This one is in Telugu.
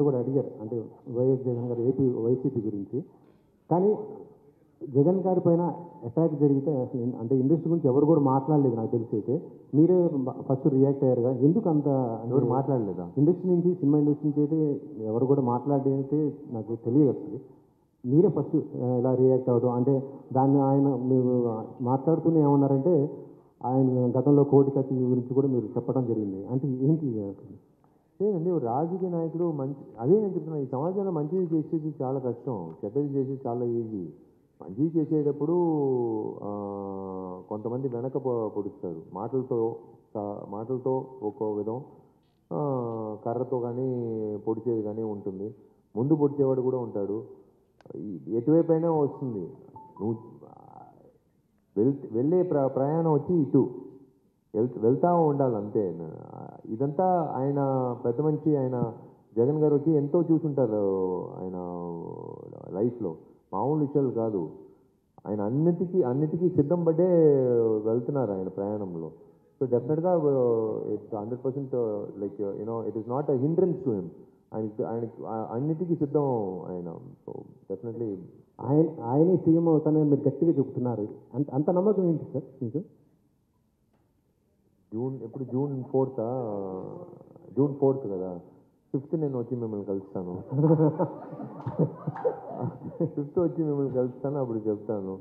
అందరూ కూడా అడిగారు అంటే వైఎస్ జగన్ గారు వైసీపీ గురించి. కానీ జగన్ గారి పైన అటాక్ జరిగితే అసలు అంటే ఇండస్ట్రీ గురించి ఎవరు కూడా మాట్లాడలేదు నాకు తెలిసి. అయితే మీరే ఫస్ట్ రియాక్ట్ అయ్యారుగా, ఎందుకు అంత ఎవరు మాట్లాడలేదా? ఇండస్ట్రీ నుంచి, సినిమా ఇండస్ట్రీ నుంచి అయితే ఎవరు కూడా మాట్లాడేది నాకు తెలియదు అసలు. మీరే ఫస్ట్ ఇలా రియాక్ట్ అవ్వడం అంటే దాన్ని ఆయన మీరు మాట్లాడుతూనే ఏమన్నారంటే ఆయన గతంలో కోటి కత్తి గురించి కూడా మీరు చెప్పడం జరిగింది. అంటే ఏంటి అసలు? లేదండి, రాజకీయ నాయకుడు మంచి, అదే నేను చెప్తున్నా, ఈ సమాజంలో మంచిది చేసేది చాలా కష్టం, చెడ్డది చేసేది చాలా ఈజీ. మంచిది చేసేటప్పుడు కొంతమంది వెనక పొడుస్తారు, మాటలతో ఒక్కో విధం, కర్రతో కానీ పొడిచేది కానీ ఉంటుంది, ముందు పొడిచేవాడు కూడా ఉంటాడు. ఎటువైపు అయినా వస్తుంది. నువ్వు వెళ్ళే ప్రయాణం వచ్చి ఇటు వెళ్తా ఉండాలి అంతే. ఇదంతా ఆయన పెద్ద మనిషి, ఆయన జగన్ గారు వచ్చి ఎంతో చూసుంటారు ఆయన లైఫ్లో, మామూలు విషయాలు కాదు. ఆయన అన్నిటికీ సిద్ధం పడ్డే వెళ్తున్నారు ఆయన ప్రయాణంలో. సో డెఫినెట్గా it's 100% like it is not a hindrance to him. ఆయనకి అన్నిటికీ సిద్ధం ఆయన. సో డెఫినెట్లీ ఆయనే సీఎం అవుతానని మీరు గట్టిగా చెప్తున్నారు. అంత నమ్మకం ఏంటి సార్ మీకు? జూన్ 4th కదా, 5th నేను వచ్చి మిమ్మల్ని కలుస్తాను. 5th వచ్చి మిమ్మల్ని కలుస్తాను, అప్పుడు చెప్తాను.